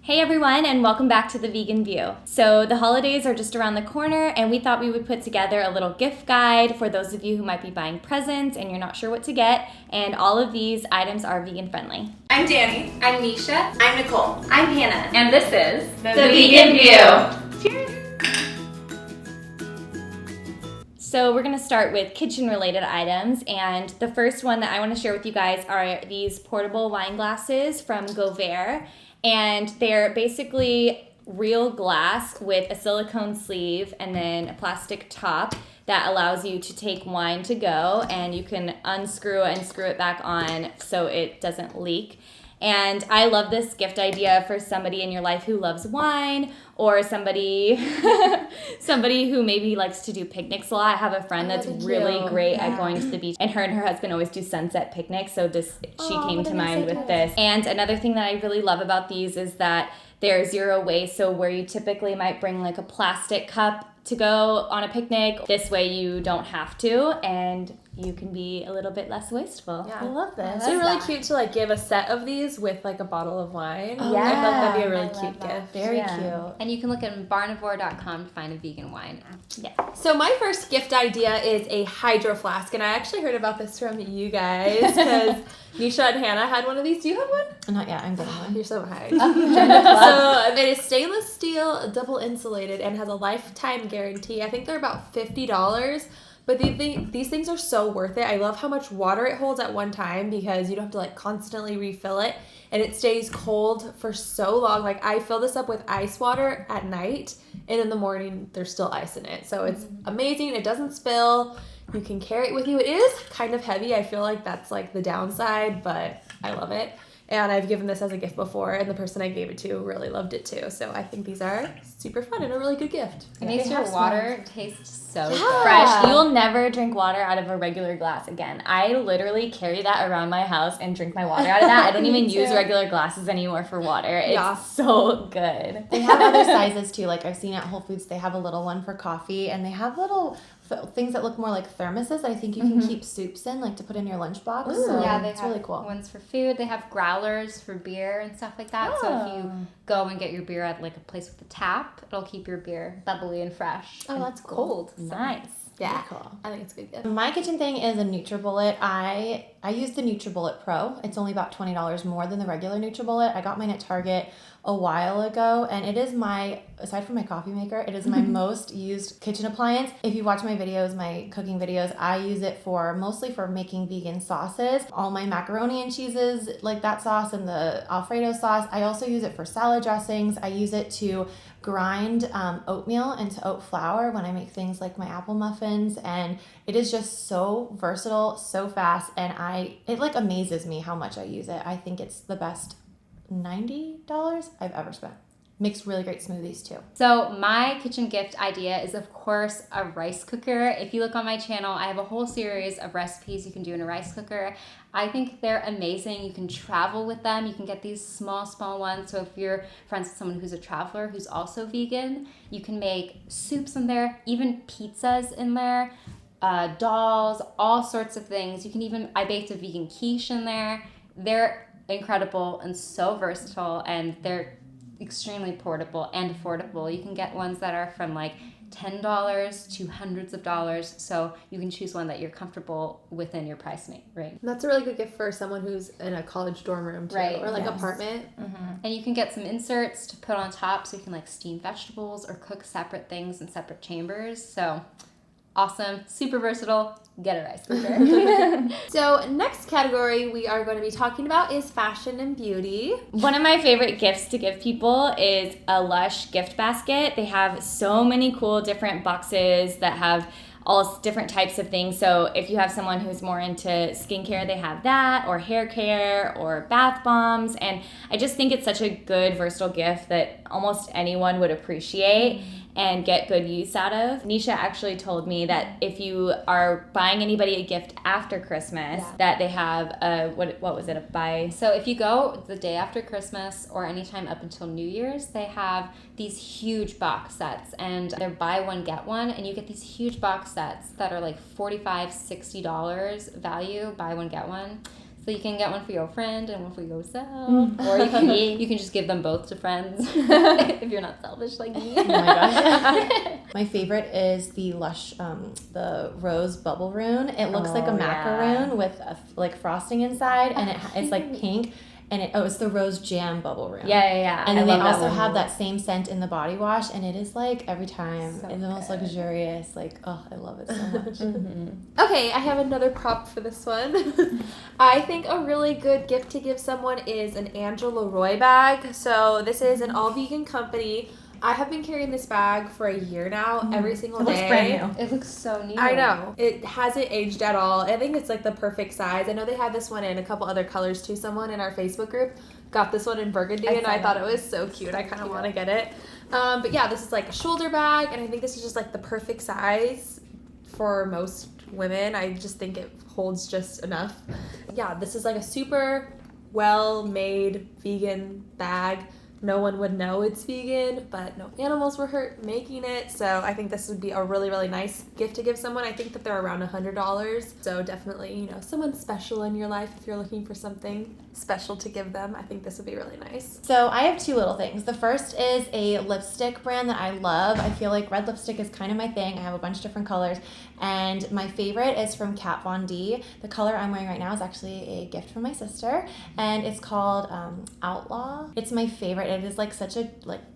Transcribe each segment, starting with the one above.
Hey everyone, and welcome back to The Vegan View. So the holidays are just around the corner, and we thought we would put together a little gift guide for those of you who might be buying presents and you're not sure what to get, and all of these items are vegan friendly. I'm DANI. I'm NISHA. I'm NICOLE. I'm Hannah. And this is The Vegan View. Cheers! So we're going to start with kitchen-related items, and the first one that I want to share with you guys are these portable wine glasses from Gover. And they're basically real glass with a silicone sleeve and then a plastic top that allows you to take wine to go, and you can unscrew it and screw it back on so it doesn't leak. And I love this gift idea for somebody in your life who loves wine, or somebody who maybe likes to do picnics a lot. I have a friend that's really great at going to the beach, and her husband always do sunset picnics, so she came to mind with this. And another thing that I really love about these is that they're zero waste, so where you typically might bring like a plastic cup to go on a picnic, this way you don't have to, and you can be a little bit less wasteful. Yeah. I love this. It's really cute to like give a set of these with like a bottle of wine. Oh, I feel like that'd be a I really love cute that. gift. Very cute. And you can look at barnivore.com to find a vegan wine. Yeah. So my first gift idea is a hydro flask, and I actually heard about this from you guys because NISHA and Hannah had one of these. Do you have one? Not yet. I'm getting one. You're so behind. So it is stainless steel, double insulated, and has a lifetime guarantee. I think they're about $50. But these things are so worth it. I love how much water it holds at one time because you don't have to like constantly refill it. And it stays cold for so long. Like I fill this up with ice water at night, and in the morning there's still ice in it. So it's amazing. It doesn't spill. You can carry it with you. It is kind of heavy. I feel like that's like the downside, but I love it. And I've given this as a gift before, and the person I gave it to really loved it too. So I think these are super fun and a really good gift. It makes your water taste so good. Fresh. You'll never drink water out of a regular glass again. I literally carry that around my house and drink my water out of that. I don't even use regular glasses anymore for water. It's so good. They have other sizes too. Like I've seen at Whole Foods, they have a little one for coffee, and they have little things that look more like thermoses that I think you can keep soups in, like to put in your lunchbox. So Yeah, they it's have really cool. ones for food. They have growlers for beer and stuff like that. So if you go and get your beer at like a place with a tap, it'll keep your beer bubbly and fresh. Oh, and that's cool. cold. Nice. Yeah, Cool. I think it's a good gift. My kitchen thing is a NutriBullet. I use the NutriBullet Pro. It's only about $20 more than the regular NutriBullet. I got mine at Target a while ago, and it is aside from my coffee maker, it is my most used kitchen appliance. If you watch my videos, my cooking videos, I use it mostly for making vegan sauces. All my macaroni and cheeses, like that sauce, and the Alfredo sauce. I also use it for salad dressings. I use it to grind oatmeal into oat flour when I make things like my apple muffins, and it is just so versatile, so fast, and it like amazes me how much I use it. I think it's the best $90 I've ever spent. Makes really great smoothies too. So my kitchen gift idea is, of course, a rice cooker. If you look on my channel, I have a whole series of recipes you can do in a rice cooker. I think they're amazing. You can travel with them. You can get these small ones. So if you're friends with someone who's a traveler who's also vegan, you can make soups in there, even pizzas in there, dolls, all sorts of things. I baked a vegan quiche in there. They're incredible and so versatile, and they're extremely portable and affordable. You can get ones that are from like $10 to hundreds of dollars, so you can choose one that you're comfortable within your price range. That's a really good gift for someone who's in a college dorm room too, Right, or like yes. apartment. And you can get some inserts to put on top, so you can like steam vegetables or cook separate things in separate chambers. So awesome, super versatile. Get a rice cooker. So next category we are going to be talking about is fashion and beauty. One of my favorite gifts to give people is a Lush gift basket. They have so many cool different boxes that have all different types of things. So if you have someone who's more into skincare, they have that, or hair care, or bath bombs. And I just think it's such a good, versatile gift that almost anyone would appreciate and get good use out of. NISHA actually told me that if you are buying anybody a gift after Christmas, that they have a, what was it, a buy? So if you go the day after Christmas or anytime up until New Year's, they have these huge box sets, and they're buy one, get one, and you get these huge box sets that are like $45, $60 value, buy one, get one. So you can get one for your friend and one for yourself. Or you can just give them both to friends if you're not selfish like me. Oh my gosh. My favorite is the Lush, the rose bubble rune. It looks like a macaroon with like frosting inside, and it's like pink. And it's the rose jam bubble room. Yeah. And then they also have that same scent in the body wash, and it is like every time it's the most luxurious. Like, oh, I love it so much. Okay, I have another prop for this one. I think a really good gift to give someone is an Angela Roy bag. So this is an all vegan company. I have been carrying this bag for a year now, every single day. It looks brand new. It looks so new. I know. It hasn't aged at all. I think it's like the perfect size. I know they have this one in a couple other colors too. Someone in our Facebook group got this one in burgundy, and I thought it was so cute. I kind of want to get it. But yeah, this is like a shoulder bag, and I think this is just like the perfect size for most women. I just think it holds just enough. Yeah, this is like a super well-made vegan bag. No one would know it's vegan, but no animals were hurt making it. So I think this would be a really, really nice gift to give someone. I think that they're around $100. So definitely, someone special in your life, if you're looking for something special to give them, I think this would be really nice. So I have two little things. The first is a lipstick brand that I love. I feel like red lipstick is kind of my thing. I have a bunch of different colors. And my favorite is from Kat Von D. The color I'm wearing right now is actually a gift from my sister. And it's called Outlaw. It's my favorite. It is like such a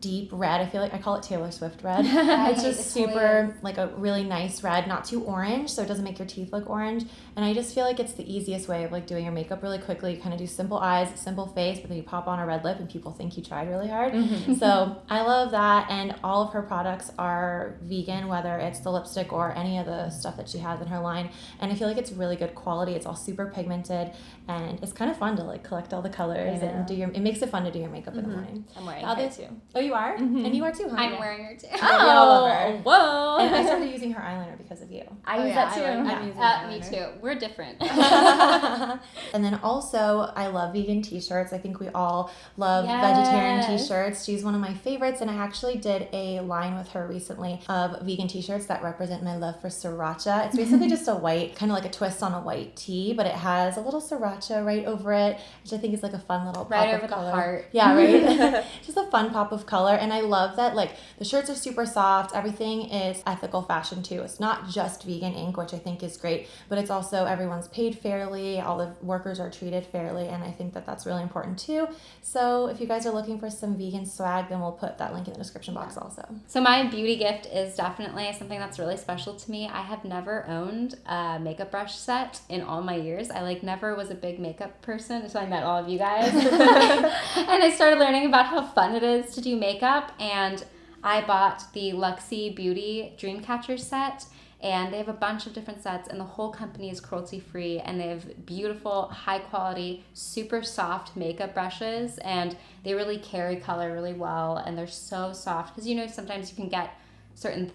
deep red. I feel like I call it Taylor Swift red. It's just super like a really nice red, not too orange, so it doesn't make your teeth look orange. And I just feel like it's the easiest way of like doing your makeup really quickly. You kind of do simple eyes, simple face, but then you pop on a red lip and people think you tried really hard. So I love that, and all of her products are vegan, whether it's the lipstick or any of the stuff that she has in her line. And I feel like it's really good quality. It's all super pigmented, and it's kind of fun to like collect all the colors and it makes it fun to do your makeup in the morning. I'm wearing it too. Oh, you are? And you are too, huh? I'm wearing her too. Oh, whoa. And I started using her eyeliner because of you. I use that too. I'm using Me too. We're different. And then also, I love vegan t-shirts. I think we all love vegetarian t-shirts. She's one of my favorites, and I actually did a line with her recently of vegan t-shirts that represent my love for sriracha. It's basically just a white, kind of like a twist on a white tee, but it has a little sriracha right over it, which I think is like a fun little pop Right of over color. the heart. Yeah, right? Just a fun pop of color. And I love that like the shirts are super soft. Everything is ethical fashion too. It's not just vegan ink, which I think is great, but it's also everyone's paid fairly. All the workers are treated fairly, and I think that that's really important too. So if you guys are looking for some vegan swag, then we'll put that link in the description box also. So my beauty gift is definitely something that's really special to me. I have never owned a makeup brush set in all my years. I never was a big makeup person until I met all of you guys. And I started learning about how fun it is to do makeup, and I bought the Luxie Beauty Dreamcatcher set. And they have a bunch of different sets, and the whole company is cruelty-free, and they have beautiful, high-quality, super soft makeup brushes, and they really carry color really well, and they're so soft. Because, sometimes you can get certain,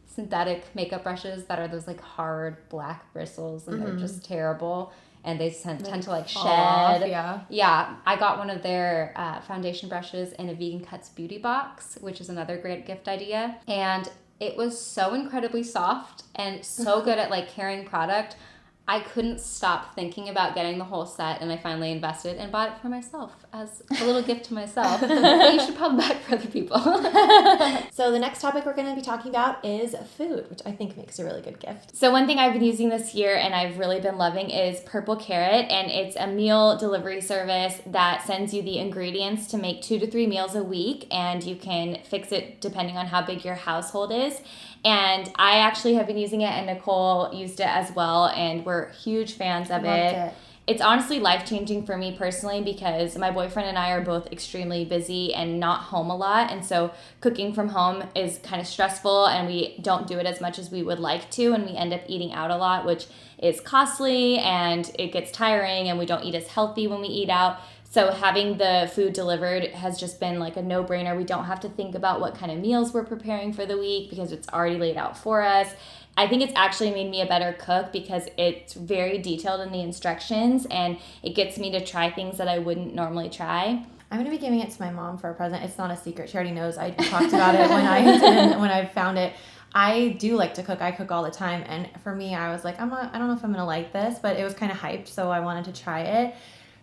synthetic makeup brushes that are those, hard black bristles, and they're just terrible, and they tend to, shed. Yeah, I got one of their foundation brushes in a Vegan Cuts beauty box, which is another great gift idea, and it was so incredibly soft and so good at carrying product. I couldn't stop thinking about getting the whole set, and I finally invested and bought it for myself as a little gift to myself. But you should probably buy it for other people. So the next topic we're going to be talking about is food, which I think makes a really good gift. So one thing I've been using this year and I've really been loving is Purple Carrot, and it's a meal delivery service that sends you the ingredients to make 2 to 3 meals a week, and you can fix it depending on how big your household is. And I actually have been using it, and Nicole used it as well, and we're huge fans of it. It's honestly life-changing for me personally because my boyfriend and I are both extremely busy and not home a lot, and so cooking from home is kind of stressful, and we don't do it as much as we would like to, and we end up eating out a lot, which is costly, and it gets tiring, and we don't eat as healthy when we eat out. So having the food delivered has just been a no-brainer. We don't have to think about what kind of meals we're preparing for the week because it's already laid out for us. I think it's actually made me a better cook because it's very detailed in the instructions, and it gets me to try things that I wouldn't normally try. I'm going to be giving it to my mom for a present. It's not a secret. She already knows. I talked about it when I found it. I do like to cook. I cook all the time. And for me, I was like, I don't know if I'm going to like this, but it was kind of hyped, so I wanted to try it.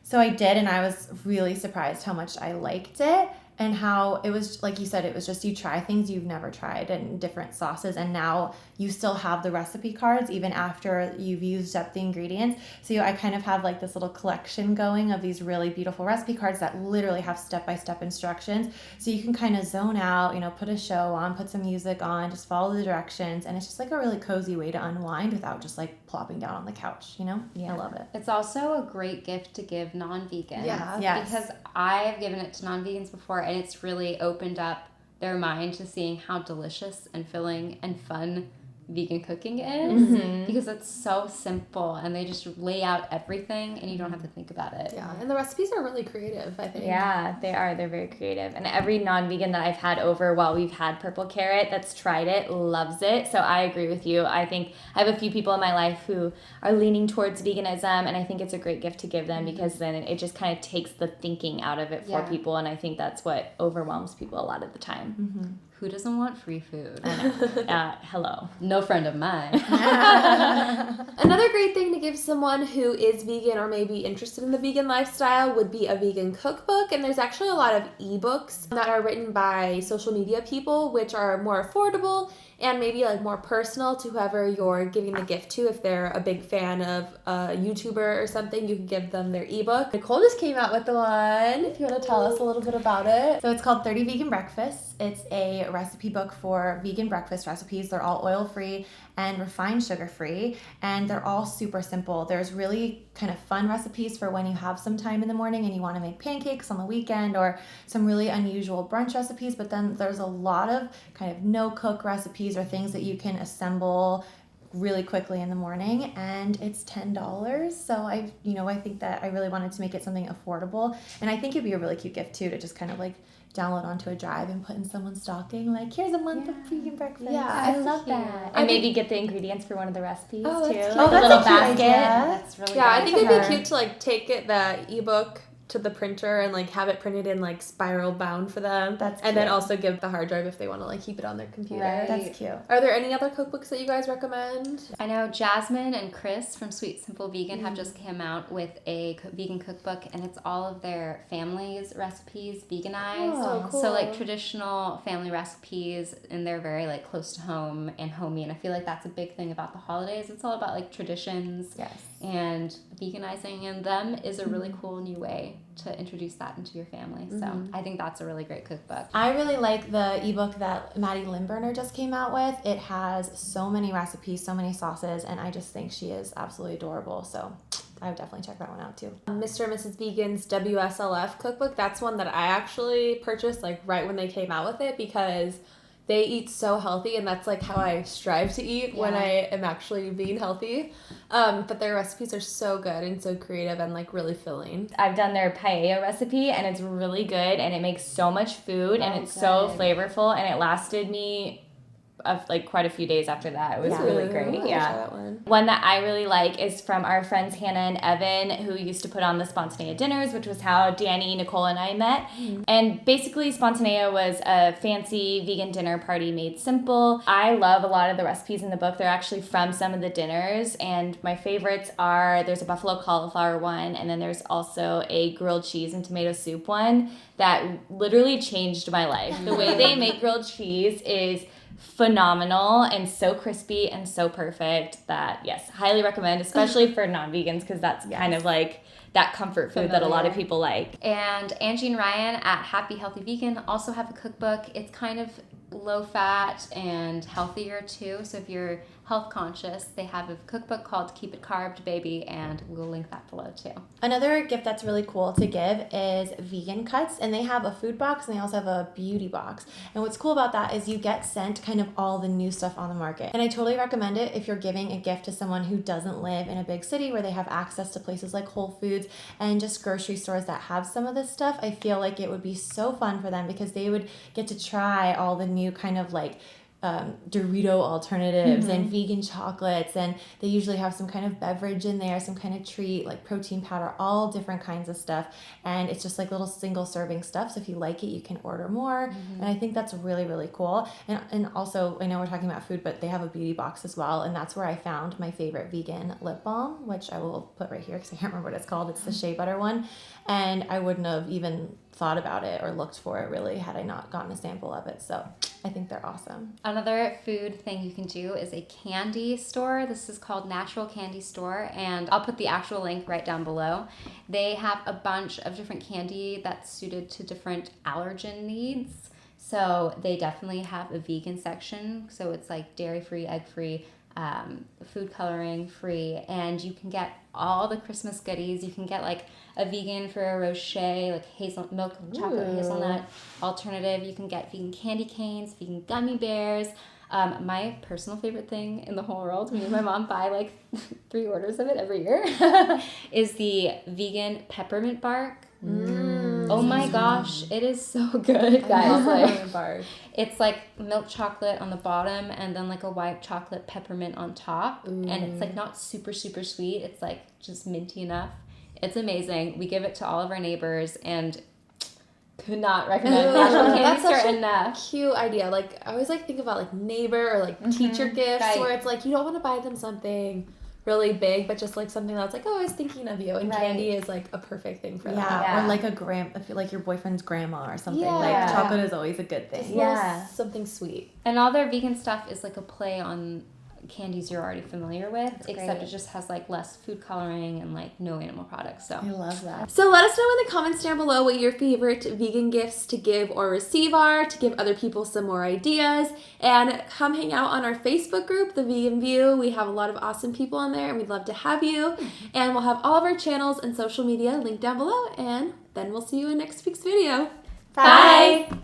So I did, and I was really surprised how much I liked it. And how it was, like you said, it was just you try things you've never tried and different sauces. And now you still have the recipe cards even after you've used up the ingredients. So I kind of have like this little collection going of these really beautiful recipe cards that literally have step-by-step instructions. So you can kind of zone out, put a show on, put some music on, just follow the directions. And it's just like a really cozy way to unwind without just like plopping down on the couch, Yeah. I love it. It's also a great gift to give non-vegans. Yeah. Yes. Because I've given it to non-vegans before, and it's really opened up their mind to seeing how delicious and filling and fun vegan cooking is, because it's so simple and they just lay out everything and you don't have to think about it. Yeah, and the recipes are really creative, I think. Yeah, they are. They're very creative. And every non-vegan that I've had over while we've had Purple Carrot that's tried it loves it. So I agree with you. I think I have a few people in my life who are leaning towards veganism, and I think it's a great gift to give them because then it just kind of takes the thinking out of it for people, and I think that's what overwhelms people a lot of the time. Who doesn't want free food? Hello. No friend of mine. Another great thing to give someone who is vegan or maybe interested in the vegan lifestyle would be a vegan cookbook. And there's actually a lot of ebooks that are written by social media people, which are more affordable and maybe like more personal to whoever you're giving the gift to. If they're a big fan of a YouTuber or something, you can give them their ebook. Nicole just came out with the one. If you want to tell us a little bit about it. So it's called 30 Vegan Breakfasts. It's a recipe book for vegan breakfast recipes. They're all oil-free and refined sugar-free, and they're all super simple. There's really kind of fun recipes for when you have some time in the morning and you want to make pancakes on the weekend, or some really unusual brunch recipes, but then there's a lot of kind of no-cook recipes or things that you can assemble really quickly in the morning, and it's $10. So I think that I really wanted to make it something affordable, and I think it'd be a really cute gift too to just kind of like download onto a drive and put in someone's stocking, like, here's a month of vegan breakfast. Yeah, I love that. And maybe get the ingredients for one of the recipes too. That's Like cute. a little basket. That's really Yeah, I good. think it'd be cute to like take the ebook to the printer and like have it printed in like spiral bound for them. That's and then cute. also give the hard drive if they want to like keep it on their computer. Right. That's cute. Are there any other cookbooks that you guys recommend? I know Jasmine and Chris from Sweet Simple Vegan have just come out with a vegan cookbook, and it's all of their family's recipes veganized. Oh, cool. So like traditional family recipes, and they're very like close to home and homey. And I feel like that's a big thing about the holidays. It's all about like traditions. Yes. And veganizing in them is a really cool new way to introduce that into your family. So I think that's a really great cookbook. I really like the ebook that Maddie Limburner just came out with. It has so many recipes, so many sauces, and I just think she is absolutely adorable. So I would definitely check that one out too. Mr. and Mrs. Vegan's WSLF cookbook, that's one that I actually purchased like right when they came out with it, because they eat so healthy, and that's like how I strive to eat when I am actually being healthy. But their recipes are so good and so creative and like really filling. I've done their paella recipe, and it's really good, and it makes so much food, and it's so flavorful, and it lasted me like quite a few days after that. It was really great. I'll Yeah. try that one. One that I really like is from our friends Hannah and Evan, who used to put on the Spontanea dinners, which was how DANI, Nicole, and I met. And basically, Spontanea was a fancy vegan dinner party made simple. I love a lot of the recipes in the book. They're actually from some of the dinners, and my favorites are, there's a buffalo cauliflower one, and then there's also a grilled cheese and tomato soup one that literally changed my life. The way they make grilled cheese is phenomenal and so crispy and so perfect that, yes, highly recommend, especially for non-vegans, because that's kind of like that comfort food that a lot of people like. And Angie and Ryan at Happy Healthy Vegan also have a cookbook. It's kind of low fat and healthier too. So if you're health conscious, they have a cookbook called Keep It Carved Baby, and we'll link that below too. Another gift that's really cool to give is vegan cuts, and they have a food box and they also have a beauty box. And what's cool about that is you get sent kind of all the new stuff on the market. And I totally recommend it if you're giving a gift to someone who doesn't live in a big city where they have access to places like Whole Foods and just grocery stores that have some of this stuff. I feel like it would be so fun for them because they would get to try all the new kind of like Dorito alternatives and vegan chocolates, and they usually have some kind of beverage in there, some kind of treat, like protein powder, all different kinds of stuff. And it's just like little single serving stuff. So if you like it, you can order more. And I think that's really, really cool. And also, I know we're talking about food, but they have a beauty box as well. And that's where I found my favorite vegan lip balm, which I will put right here because I can't remember what it's called. It's the shea butter one. And I wouldn't have even thought about it or looked for it really had I not gotten a sample of it. So I think they're awesome. Another food thing you can do is a candy store. This is called Natural Candy Store, and I'll put the actual link right down below. They have a bunch of different candy that's suited to different allergen needs. So they definitely have a vegan section. So it's like dairy-free, egg-free, food coloring free, and you can get all the Christmas goodies. You can get like a vegan Ferrero Rocher, like milk chocolate hazelnut alternative. You can get vegan candy canes, vegan gummy bears. My personal favorite thing in the whole world, me and my mom buy like 3 orders of it every year, is the vegan peppermint bark. Oh my gosh, it is so good, guys. Like, it's like milk chocolate on the bottom and then like a white chocolate peppermint on top. And it's like not super, super sweet. It's like just minty enough. It's amazing. We give it to all of our neighbors and could not recommend Natural Candy Store enough. Cute idea. Like, I always like think about like neighbor or like teacher gifts, right, where it's like you don't want to buy them something really big, but just like something that's like, oh, I was thinking of you, and candy is like a perfect thing for that. Yeah, or like I feel like your boyfriend's grandma or something. Like chocolate is always a good thing. Just something sweet. And all their vegan stuff is like a play on candies you're already familiar with, except it just has like less food coloring and like no animal products. So I love that. So let us know in the comments down below what your favorite vegan gifts to give or receive are, to give other people some more ideas. And come hang out on our Facebook group, The Vegan View. We have a lot of awesome people on there and we'd love to have you. And we'll have all of our channels and social media linked down below. And then we'll see you in next week's video. Bye.